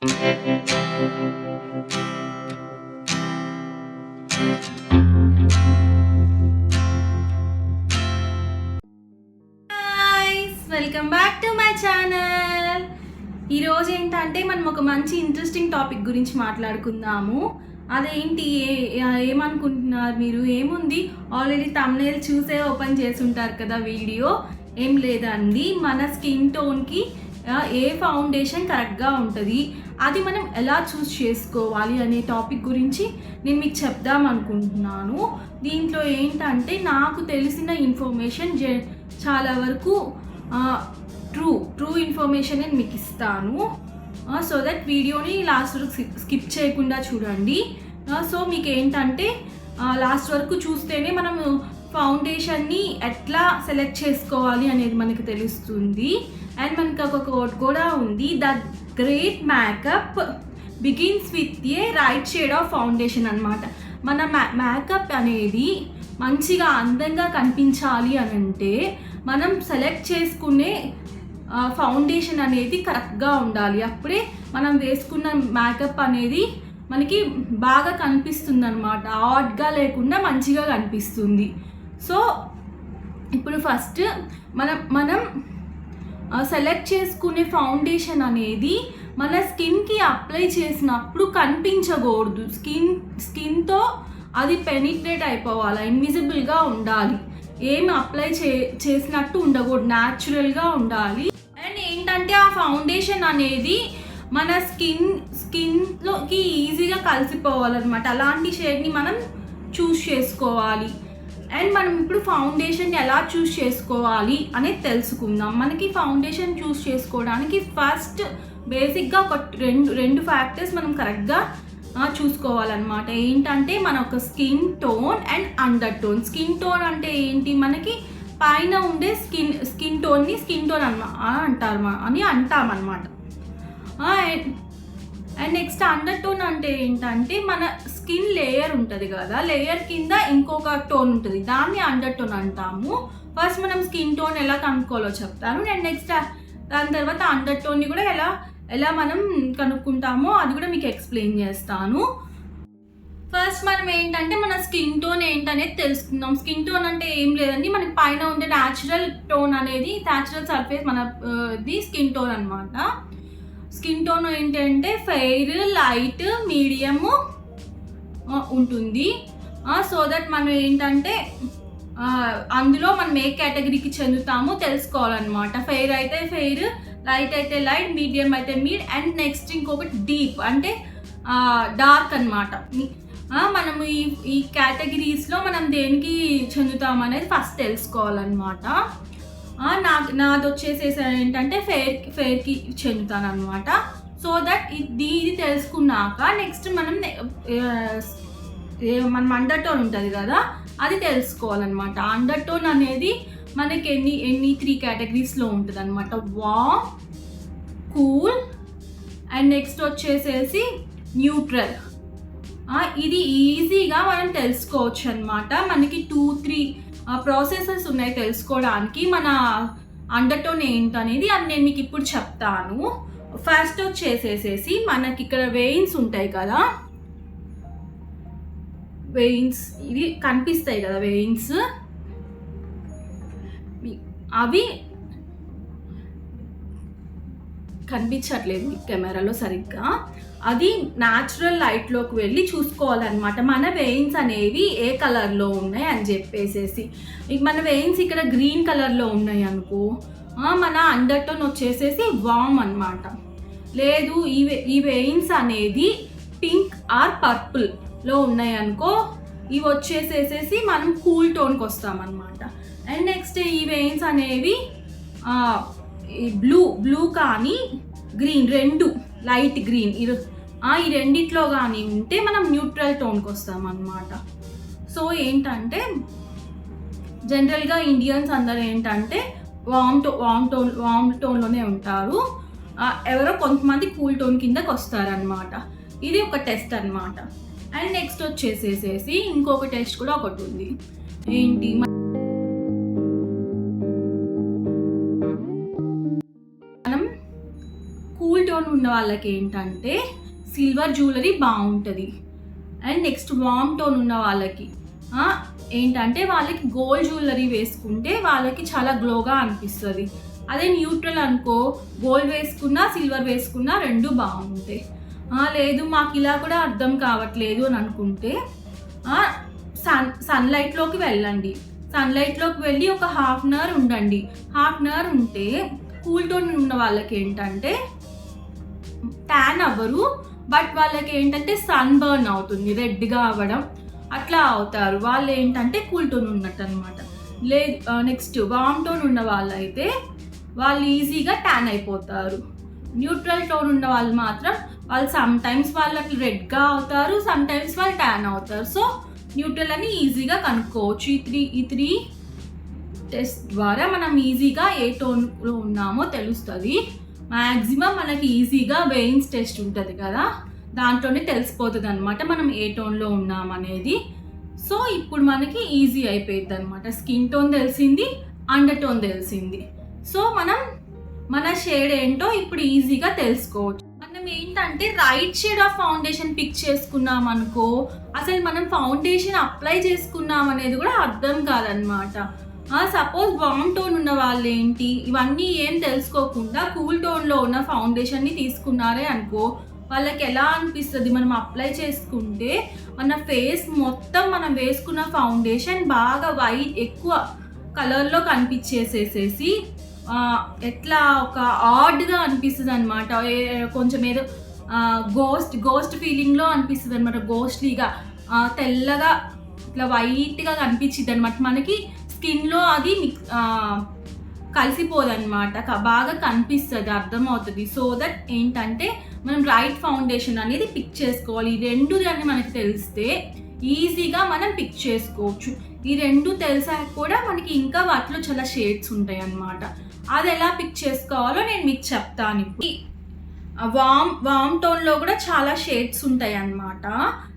Welcome back to my channel. ఈరోజు ఏంటంటే మనం ఒక మంచి ఇంట్రెస్టింగ్ టాపిక్ గురించి మాట్లాడుకుందాము. అదేంటి ఏమనుకుంటున్నారు మీరు? ఏముంది, ఆల్రెడీ థంబ్నెయిల్ చూసే ఓపెన్ చేసి ఉంటారు కదా. వీడియో ఏం లేదండి, మన స్కిన్ టోన్కి ఏ ఫౌండేషన్ కరెక్ట్గా ఉంటుంది, అది మనం ఎలా చూస్ చేసుకోవాలి అనే టాపిక్ గురించి నేను మీకు చెప్దాం అనుకుంటున్నాను. దీంట్లో ఏంటంటే నాకు తెలిసిన ఇన్ఫర్మేషన్ చాలా వరకు ట్రూ ఇన్ఫర్మేషన్ నేను మీకు ఇస్తాను. సో దట్ వీడియోని లాస్ట్ వరకు స్కిప్ చేయకుండా చూడండి. సో మీకు ఏంటంటే లాస్ట్ వరకు చూస్తేనే మనం ఫౌండేషన్ని ఎట్లా సెలెక్ట్ చేసుకోవాలి అనేది మనకు తెలుస్తుంది. అండ్ మనకి ఒక కోట్ కూడా ఉంది, the great makeup begins with a right shade of foundation అనమాట. మన మేకప్ అనేది మంచిగా అందంగా కనిపించాలి అని అంటే మనం సెలెక్ట్ చేసుకునే ఫౌండేషన్ అనేది కరెక్ట్గా ఉండాలి. అప్పుడే మనం వేసుకున్న మేకప్ అనేది మనకి బాగా కనిపిస్తుంది అనమాట, ఆడ్గా లేకుండా మంచిగా కనిపిస్తుంది. సో ఇప్పుడు ఫస్ట్ మనం సెలెక్ట్ చేసుకునే ఫౌండేషన్ అనేది మన స్కిన్కి అప్లై చేసినప్పుడు కనిపించకూడదు. స్కిన్తో అది పెనిట్రేట్ అయిపోవాలి, ఇన్విజిబుల్గా ఉండాలి, ఏమి అప్లై చేసినట్టు ఉండకూడదు, న్యాచురల్గా ఉండాలి. అండ్ ఏంటంటే ఆ ఫౌండేషన్ అనేది మన స్కిన్లోకి ఈజీగా కలిసిపోవాలన్నమాట. అలాంటి షేడ్ని మనం చూస్ చేసుకోవాలి. అండ్ మనం ఇప్పుడు ఫౌండేషన్ ఎలా చూస్ చేసుకోవాలి అనేది తెలుసుకుందాం. మనకి ఫౌండేషన్ చూస్ చేసుకోవడానికి ఫస్ట్ బేసిక్గా ఒక రెండు ఫ్యాక్టర్స్ మనం కరెక్ట్గా చూసుకోవాలన్నమాట. ఏంటంటే మన ఒక skin tone and under tone. Skin tone అంటే ఏంటి, మనకి పైన ఉండే స్కిన్ టోన్ని స్కిన్ టోన్ అంటామన్నమాట. అండ్ నెక్స్ట్ అండర్ టోన్ అంటే ఏంటంటే మన స్కిన్ లేయర్ ఉంటుంది కదా, లేయర్ కింద ఇంకొక టోన్ ఉంటుంది, దాన్ని అండర్ టోన్ అంటాము. ఫస్ట్ మనం స్కిన్ టోన్ ఎలా కనుక్కోవాలో చెప్తాను. అండ్ నెక్స్ట్ దాని తర్వాత అండర్ టోన్ని కూడా ఎలా మనం కనుక్కుంటామో అది కూడా మీకు ఎక్స్ప్లెయిన్ చేస్తాను. ఫస్ట్ మనం ఏంటంటే మన స్కిన్ టోన్ ఏంటనేది తెలుసుకుందాం. స్కిన్ టోన్ అంటే ఏం లేదండి, మనకి పైన ఉండే న్యాచురల్ టోన్ అనేది, న్యాచురల్ సర్ఫేస్ మనది స్కిన్ టోన్ అనమాట. స్కిన్ టోన్ ఏంటంటే ఫెయిర్, లైట్, మీడియము ఉంటుంది. సో దట్ మనం ఏంటంటే అందులో మనం ఏ కేటగిరీకి చెందుతామో తెలుసుకోవాలన్నమాట. ఫెయిర్ అయితే ఫెయిర్, లైట్ అయితే లైట్, మీడియం అయితే మీడ్, అండ్ నెక్స్ట్ ఇంకొకటి డీప్ అంటే డార్క్ అనమాట. మనము ఈ కేటగిరీస్లో మనం దేనికి చెందుతాం అనేది ఫస్ట్ తెలుసుకోవాలన్నమాట. నాది వచ్చేసేసి ఏంటంటే ఫెయిర్కి చెందుతాను అనమాట. సో దట్ ఇది తెలుసుకున్నాక నెక్స్ట్ మనం అండర్ టోన్ ఉంటుంది కదా, అది తెలుసుకోవాలన్నమాట. అండర్ టోన్ అనేది మనకి ఎన్ని 3 కేటగిరీస్లో ఉంటుంది అనమాట. వార్మ్, కూల్, అండ్ నెక్స్ట్ వచ్చేసేసి న్యూట్రల్. ఇది ఈజీగా మనం తెలుసుకోవచ్చు అనమాట. మనకి 2-3 ప్రాసెసెస్ ఉన్నాయి తెలుసుకోవడానికి మన అండర్ టోన్ ఏంటనేది. అది నేను మీకు ఇప్పుడు చెప్తాను. ఫస్ట్ వచ్చేసేసి మనకి ఇక్కడ వెయిన్స్ ఉంటాయి కదా, వెయిన్స్ ఇవి కనిపిస్తాయి కదా, వెయిన్స్ అవి కనిపించట్లేదు కెమెరాలో సరిగ్గా. అది న్యాచురల్ లైట్లోకి వెళ్ళి చూసుకోవాలన్నమాట మన వెయిన్స్ అనేవి ఏ కలర్లో ఉన్నాయి అని చెప్పేసేసి. మన వెయిన్స్ ఇక్కడ గ్రీన్ కలర్లో ఉన్నాయి అనుకో, మన అండర్ టోన్ వచ్చేసేసి వార్మ్ అనమాట. లేదు ఈ వెయిన్స్ అనేది పింక్ ఆర్ పర్పుల్లో ఉన్నాయి అనుకో, ఇవి వచ్చేసేసి మనం కూల్ టోన్కి వస్తామన్నమాట. అండ్ నెక్స్ట్ ఈ వెయిన్స్ అనేవి బ్లూ కానీ గ్రీన్, రెండు లైట్ గ్రీన్, ఈ రెండిట్లో కానీ ఉంటే మనం న్యూట్రల్ టోన్కి వస్తామన్నమాట. సో ఏంటంటే జనరల్గా ఇండియన్స్ అందరూ ఏంటంటే వార్మ్ టోన్లోనే ఉంటారు. ఎవరో కొంతమంది కూల్ టోన్ కిందకి వస్తారనమాట. ఇది ఒక టెస్ట్ అనమాట. అండ్ నెక్స్ట్ వచ్చేసేసి ఇంకొక టెస్ట్ కూడా ఒకటి ఉంది. ఏంటి, మనం కూల్ టోన్ ఉన్న వాళ్ళకి ఏంటంటే సిల్వర్ జ్యువెలరీ బాగుంటుంది. అండ్ నెక్స్ట్ వామ్ టోన్ ఉన్న వాళ్ళకి ఏంటంటే వాళ్ళకి గోల్డ్ జ్యువెలరీ వేసుకుంటే వాళ్ళకి చాలా గ్లోగా అనిపిస్తుంది. అదే న్యూట్రల్ అనుకో, గోల్డ్ వేసుకున్నా సిల్వర్ వేసుకున్నా రెండు బాగుంటాయి. లేదు మాకు ఇలా కూడా అర్థం కావట్లేదు అని అనుకుంటే సన్లైట్లోకి వెళ్ళండి. సన్లైట్లోకి వెళ్ళి ఒక హాఫ్ అన్ అవర్ ఉండండి. హాఫ్ అన్ అవర్ ఉంటే కూల్ టోన్ ఉన్న వాళ్ళకి ఏంటంటే ట్యాన్ అవ్వరు, బట్ వాళ్ళకి ఏంటంటే సన్ బర్న్ అవుతుంది, రెడ్గా అవ్వడం అట్లా అవుతారు. వాళ్ళు ఏంటంటే కూల్ టోన్ ఉన్నట్టు అనమాట. లేదు నెక్స్ట్ వామ్ టోన్ ఉన్న వాళ్ళైతే వాళ్ళు ఈజీగా ట్యాన్ అయిపోతారు. న్యూట్రల్ టోన్ ఉన్న వాళ్ళు మాత్రం వాళ్ళు సమ్టైమ్స్ వాళ్ళు అట్లా రెడ్గా అవుతారు, సమ్టైమ్స్ వాళ్ళు ట్యాన్ అవుతారు. సో న్యూట్రల్ అని ఈజీగా కనుక్కోవచ్చు. ఈ త్రీ టెస్ట్ ద్వారా మనం ఈజీగా ఏ టోన్లో ఉన్నామో తెలుస్తుంది. మ్యాక్సిమం మనకి ఈజీగా వెయిన్స్ టెస్ట్ ఉంటుంది కదా, దాంట్లోనే తెలిసిపోతుంది అనమాట మనం ఏ టోన్లో ఉన్నామనేది. సో ఇప్పుడు మనకి ఈజీ అయిపోయింది అనమాట. స్కిన్ టోన్ తెలిసింది, అండర్ టోన్ తెలిసింది. సో మనం మన షేడ్ ఏంటో ఇప్పుడు ఈజీగా తెలుసుకోవచ్చు. మనం ఏంటంటే right shade of foundation pick చేసుకున్నాం అనుకో, అసలు మనం ఫౌండేషన్ అప్లై చేసుకున్నాం అనేది కూడా అర్థం కాదనమాట. సపోజ్ వామ్ టోన్ ఉన్న వాళ్ళు ఏంటి, ఇవన్నీ ఏం తెలుసుకోకుండా కూల్ టోన్లో ఉన్న ఫౌండేషన్ని తీసుకున్నారే అనుకో, వాళ్ళకి ఎలా అనిపిస్తుంది, మనం అప్లై చేసుకుంటే మన ఫేస్ మొత్తం మనం వేసుకున్న ఫౌండేషన్ బాగా వైట్ ఎక్కువ కలర్లో కనిపించేసేసేసి ఎట్లా ఒక ఆడ్గా అనిపిస్తుంది అనమాట. కొంచెం ఏదో గోస్ట్ ఫీలింగ్లో అనిపిస్తుంది అనమాట. గోస్ట్లీగా తెల్లగా ఇట్లా వైట్గా కనిపించింది అనమాట. మనకి స్కిన్లో అది కలిసిపోదన్నమాట, బాగా కనిపిస్తుంది, అర్థమవుతుంది. సో దట్ ఏంటంటే మనం రైట్ ఫౌండేషన్ అనేది పిక్ చేసుకోవాలి. ఈ రెండు దాన్ని మనకి తెలిస్తే ఈజీగా మనం పిక్ చేసుకోవచ్చు. ఈ రెండు తెలిసాక కూడా మనకి ఇంకా వాటిలో చాలా షేడ్స్ ఉంటాయి అన్నమాట. అది ఎలా పిక్ చేసుకోవాలో నేను మీకు చెప్తాను. ఇప్పుడు వామ్ టోన్లో కూడా చాలా షేడ్స్ ఉంటాయి అన్నమాట.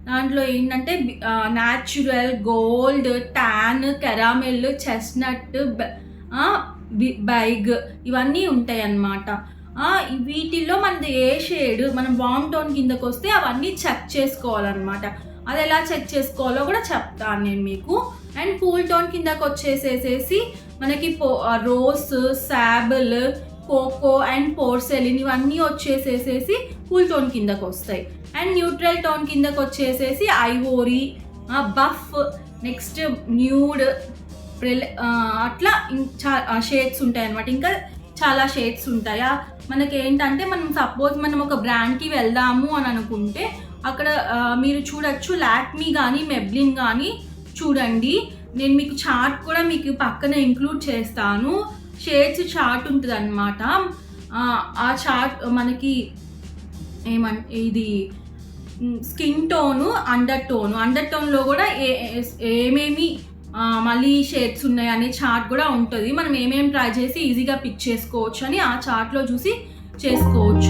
దాంట్లో ఏంటంటే natural, gold, tan, caramel, chestnut, beige ఇవన్నీ ఉంటాయి అన్నమాట. వీటిల్లో మనది ఏ షేడ్ మనం వామ్ టోన్ కిందకు వస్తే అవన్నీ చెక్ చేసుకోవాలన్నమాట. అది ఎలా చెక్ చేసుకోవాలో కూడా చెప్తాను నేను మీకు. అండ్ కూల్ టోన్ కిందకు వచ్చేసేసి మనకి రోస్, శాబల్, కోకో అండ్ పోర్సెలిన్ ఇవన్నీ వచ్చేసేసి కూల్ టోన్ కిందకు వస్తాయి. అండ్ న్యూట్రల్ టోన్ కిందకు వచ్చేసేసి ఐవోరీ, బఫ్, నెక్స్ట్ న్యూడ్, అట్లా షేడ్స్ ఉంటాయి అన్నమాట. ఇంకా చాలా షేడ్స్ ఉంటాయి. మనకి ఏంటంటే మనం సపోజ్ మనం ఒక బ్రాండ్కి వెళ్దాము అని అనుకుంటే అక్కడ మీరు చూడొచ్చు, లాక్మీ కానీ మెబ్లిన్ కానీ చూడండి. నేను మీకు చార్ట్ కూడా మీకు పక్కన ఇంక్లూడ్ చేస్తాను. షేడ్స్ చార్ట్ ఉంటుంది అన్నమాట. ఆ చార్ట్ మనకి ఇది స్కిన్ టోను, అండర్ టోన్లో కూడా ఏమేమి మళ్ళీ షేడ్స్ ఉన్నాయి అనే చార్ట్ కూడా ఉంటుంది. మనం ఏమేమి ట్రై చేసి ఈజీగా పిక్ చేసుకోవచ్చు అని ఆ చార్ట్లో చూసి చేసుకోవచ్చు.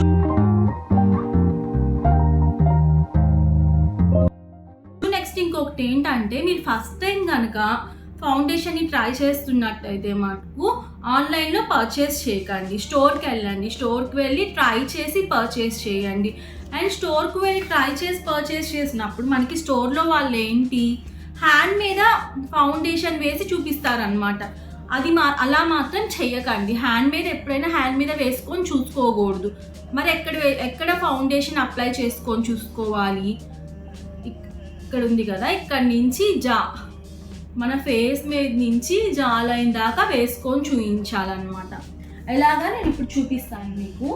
నెక్స్ట్ ఇంకొకటి ఏంటంటే మీరు ఫస్ట్ టైం కనుక ఫౌండేషన్ని ట్రై చేస్తున్నట్టయితే మటుకు ఆన్లైన్లో పర్చేస్ చేయకండి. స్టోర్కి వెళ్ళండి. స్టోర్కి వెళ్ళి ట్రై చేసి పర్చేస్ చేయండి. అండ్ స్టోర్కి వెళ్ళి ట్రై చేసి పర్చేస్ చేసినప్పుడు మనకి స్టోర్లో వాళ్ళు ఏంటి హ్యాండ్ మీద ఫౌండేషన్ వేసి చూపిస్తారనమాట. అది అలా మాత్రం చెయ్యకండి. హ్యాండ్ మీద ఎప్పుడైనా హ్యాండ్ మీద వేసుకొని చూసుకోకూడదు. మరి ఎక్కడ ఫౌండేషన్ అప్లై చేసుకొని చూసుకోవాలి? ఇక్కడ ఉంది కదా, ఇక్కడ నుంచి మన ఫేస్ మీద నుంచి జాలైన దాకా వేసుకొని చూపించాలన్నమాట. ఎలాగా నేను ఇప్పుడు చూపిస్తాను మీకు.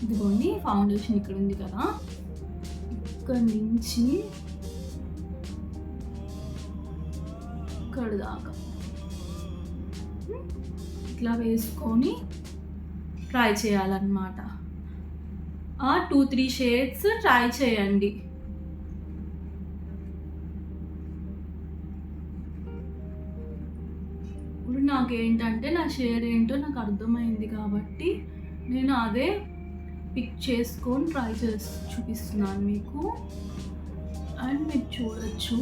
ఇదిగోండి ఫౌండేషన్ ఇక్కడ ఉంది కదా, ఇక్కడ నుంచి ఇక్కడ దాకా ఇట్లా వేసుకొని ట్రై చేయాలన్నమాట. 2-3 షేడ్స్ ట్రై చేయండి. ఇప్పుడు నాకేంటంటే నా షేడ్ ఏంటో నాకు అర్థమైంది కాబట్టి నేను అదే పిక్ చేసుకొని ట్రై చేసి చూపిస్తున్నాను మీకు. అండ్ మీరు చూడొచ్చు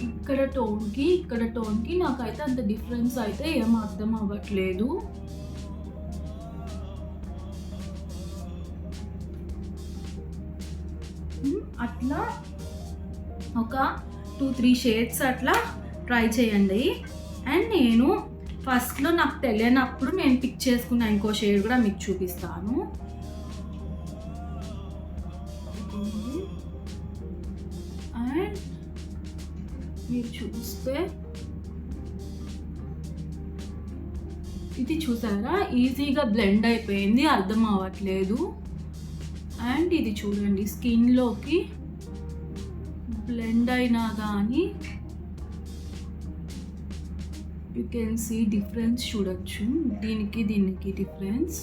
ఇక్కడ టోన్కి నాకైతే అంత డిఫరెన్స్ అయితే ఏం అర్థం అవ్వట్లేదు. అట్లా ఒక 2-3 షేడ్స్ అట్లా ట్రై చేయండి. అండ్ నేను ఫస్ట్లో నాకు తెలియనప్పుడు నేను పిక్ చేసుకున్న ఇంకో షేడ్ కూడా మీకు చూపిస్తాను. అండ్ మీరు చూస్తే ఇది చూసారా, ఈజీగా బ్లెండ్ అయిపోయింది, అర్థం అవ్వట్లేదు. అండ్ ఇది చూడండి, స్కిన్లోకి బ్లెండ్ అయినా కానీ యూ కెన్ సీ డిఫరెన్స్ చూడొచ్చు. దీనికి డిఫరెన్స్.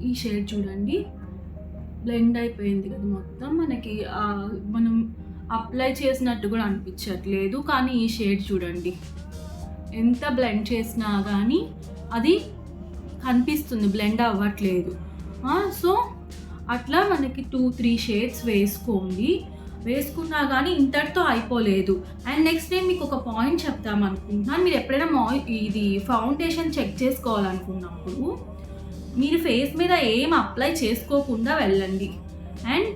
ఈ షేడ్ చూడండి, బ్లెండ్ అయిపోయింది కదా మొత్తం, మనకి మనం అప్లై చేసినట్టు కూడా అనిపించట్లేదు. కానీ ఈ షేడ్ చూడండి, ఎంత బ్లెండ్ చేసినా కానీ అది కనిపిస్తుంది, బ్లెండ్ అవ్వట్లేదు. సో అట్లా మనకి 2-3 షేడ్స్ వేసుకున్నా కానీ ఇంతటితో అయిపోలేదు. అండ్ నెక్స్ట్ నేను మీకు ఒక పాయింట్ చెప్తామనుకుంటున్నాను. మీరు ఎప్పుడైనా ఇది ఫౌండేషన్ చెక్ చేసుకోవాలనుకున్నప్పుడు మీరు ఫేస్ మీద ఏం అప్లై చేసుకోకుండా వెళ్ళండి. అండ్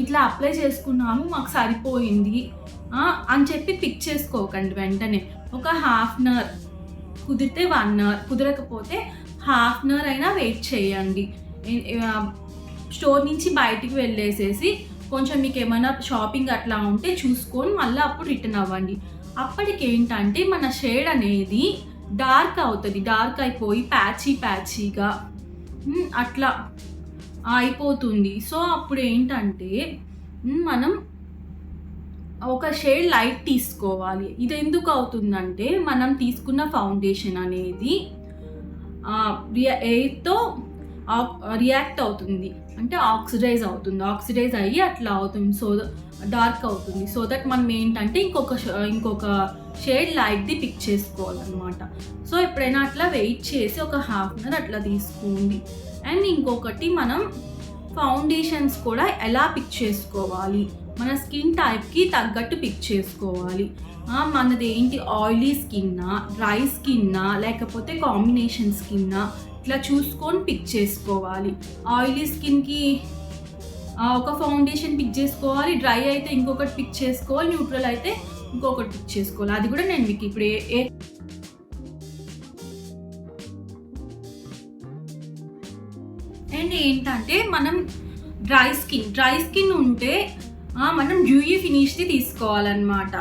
ఇట్లా అప్లై చేసుకున్నాము, మాకు సరిపోయింది అని చెప్పి పిక్ చేసుకోకండి వెంటనే. ఒక హాఫ్ అన్ అవర్, కుదిరితే 1 అవర్, కుదరకపోతే హాఫ్ అన్ అవర్ అయినా వెయిట్ చేయండి. స్టోర్ నుంచి బయటికి వెళ్ళేసేసి కొంచెం మీకు ఏమైనా షాపింగ్ అట్లా ఉంటే చూసుకొని మళ్ళీ అప్పుడు రిటర్న్ అవ్వండి. అప్పటికి ఏంటంటే మన షేడ్ అనేది డార్క్ అవుతుంది, డార్క్ అయిపోయి ప్యాచీగా అట్లా అయిపోతుంది. సో అప్పుడు ఏంటంటే మనం ఒక షేడ్ లైట్ తీసుకోవాలి. ఇది ఎందుకు అవుతుందంటే మనం తీసుకున్న ఫౌండేషన్ అనేది ఎయిర్తో రియాక్ట్ అవుతుంది, అంటే ఆక్సిడైజ్ అయ్యి అట్లా అవుతుంది. సో డార్క్ అవుతుంది. సో దట్ మనం ఏంటంటే ఇంకొక షేడ్ లైట్ది పిక్ చేసుకోవాలన్నమాట. సో ఎప్పుడైనా అట్లా వెయిట్ చేసి ఒక హాఫ్ అన్ అవర్ అట్లా తీసుకోండి. అండ్ ఇంకొకటి, మనం ఫౌండేషన్స్ కూడా ఎలా పిక్ చేసుకోవాలి, మన స్కిన్ టైప్కి తగ్గట్టు పిక్ చేసుకోవాలి. మనది ఏంటి, ఆయిలీ స్కిన్నా, డ్రై స్కిన్నా, లేకపోతే కాంబినేషన్ స్కిన్నా, ఇట్లా చూసుకొని పిక్ చేసుకోవాలి. ఆయిలీ స్కిన్కి ఒక ఫౌండేషన్ పిక్ చేసుకోవాలి, డ్రై అయితే ఇంకొకటి పిక్ చేసుకోవాలి, న్యూట్రల్ అయితే ఇంకొకటి పిక్ చేసుకోవాలి. అది కూడా నేను మీకు ఇప్పుడు అండ్ ఏంటంటే మనం డ్రై స్కిన్ ఉంటే మనం డ్యూయీ ఫినిష్ది తీసుకోవాలన్నమాట.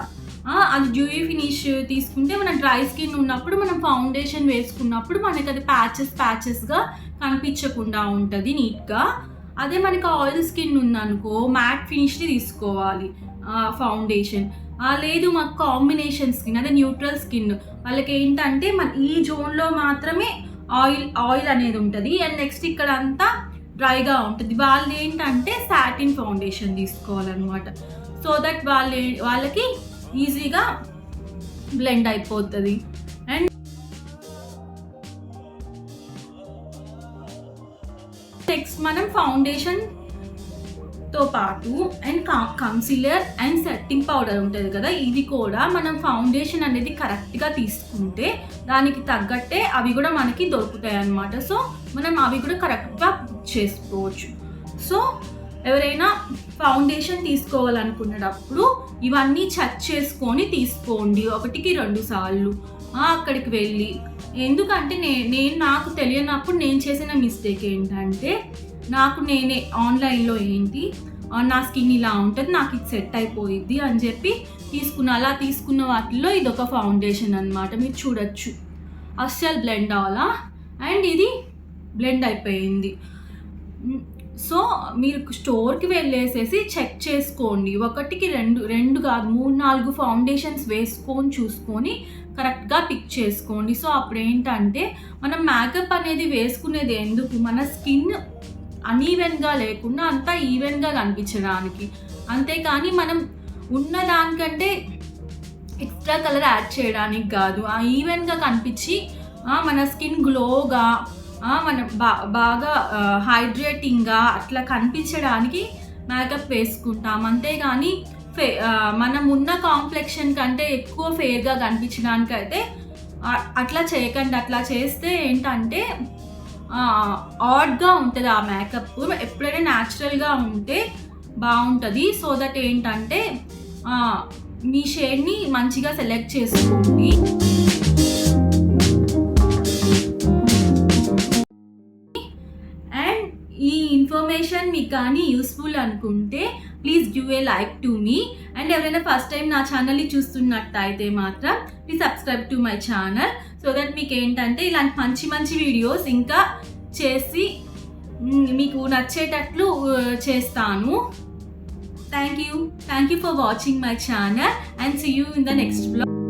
అది డ్యూయీ ఫినిష్ తీసుకుంటే మనం డ్రై స్కిన్ ఉన్నప్పుడు మనం ఫౌండేషన్ వేసుకున్నప్పుడు మనకి అది ప్యాచెస్గా కనిపించకుండా ఉంటుంది నీట్గా. అదే మనకి ఆయిల్ స్కిన్ ఉందనుకో మ్యాట్ ఫినిష్ది తీసుకోవాలి ఫౌండేషన్. లేదు మాకు కాంబినేషన్ స్కిన్, అదే న్యూట్రల్ స్కిన్, వాళ్ళకి ఏంటంటే మన ఈ జోన్లో మాత్రమే ఆయిల్ అనేది ఉంటుంది అండ్ నెక్స్ట్ ఇక్కడ అంతా డ్రైగా ఉంటుంది. వాళ్ళు ఏంటంటే సాటిన్ ఫౌండేషన్ తీసుకోవాలన్నమాట. సో దట్ వాళ్ళకి ఈజీగా బ్లెండ్ అయిపోతుంది. అండ్ నెక్స్ట్ మనం ఫౌండేషన్తో పాటు and concealer and setting powder ఉంటుంది కదా, ఇది కూడా మనం ఫౌండేషన్ అనేది కరెక్ట్గా తీసుకుంటే దానికి తగ్గట్టే అవి కూడా మనకి దొరుకుతాయి అన్నమాట. సో మనం అవి కూడా కరెక్ట్గా బుక్ చేసుకోవచ్చు. సో ఎవరైనా ఫౌండేషన్ తీసుకోవాలనుకునేటప్పుడు ఇవన్నీ చెక్ చేసుకొని తీసుకోండి 1-2 సార్లు అక్కడికి వెళ్ళి. ఎందుకంటే నాకు తెలియనప్పుడు నేను చేసిన మిస్టేక్ ఏంటంటే నేనే ఆన్లైన్లో నా స్కిన్ ఇలా ఉంటుంది, నాకు ఇది సెట్ అయిపోయిద్ది అని చెప్పి అలా తీసుకున్న వాటిల్లో ఇది ఒక ఫౌండేషన్ అన్నమాట. మీరు చూడొచ్చు అస్సలు బ్లెండ్ అవ్వాలా అండ్ ఇది బ్లెండ్ అయిపోయింది. సో మీరు స్టోర్కి వెళ్ళేసేసి చెక్ చేసుకోండి, 1-2 కాదు 3-4 ఫౌండేషన్స్ వేసుకొని చూసుకొని కరెక్ట్గా పిక్ చేసుకోండి. సో అప్పుడు ఏంటంటే మనం మేకప్ అనేది వేసుకునేది ఎందుకు, మన స్కిన్ అన్ఈవెన్గా లేకుండా అంతా ఈవెన్గా కనిపించడానికి, అంతేకాని మనం ఉన్న దానికంటే ఎక్స్ట్రా కలర్ యాడ్ చేయడానికి కాదు. ఈవెన్గా కనిపించి మన స్కిన్ గ్లోగా మనం బాగా హైడ్రేటింగ్గా అట్లా కనిపించడానికి మేకప్ వేసుకుంటాం. అంతేగాని మనం ఉన్న కాంప్లెక్షన్ కంటే ఎక్కువ ఫెయిర్గా కనిపించడానికి అయితే అట్లా చేయకండి. అట్లా చేస్తే ఏంటంటే ఆడ్గా ఉంటుంది ఆ మేకప్. ఎప్పుడైనా న్యాచురల్గా ఉంటే బాగుంటుంది. సో దట్ ఏంటంటే మీ షేడ్ని మంచిగా సెలెక్ట్ చేసుకోండి. అండ్ ఈ ఇన్ఫర్మేషన్ మీకు కానీ యూస్ఫుల్ అనుకుంటే please give a like to me. And ఎవరైనా ఫస్ట్ టైం నా ఛానల్ని చూస్తున్నట్టయితే మాత్రం please subscribe to my channel. So that మీకు ఏంటంటే ఇలాంటి మంచి మంచి వీడియోస్ ఇంకా చేసి మీకు నచ్చేటట్లు చేస్తాను. Thank you for watching my channel and see you in the next blog.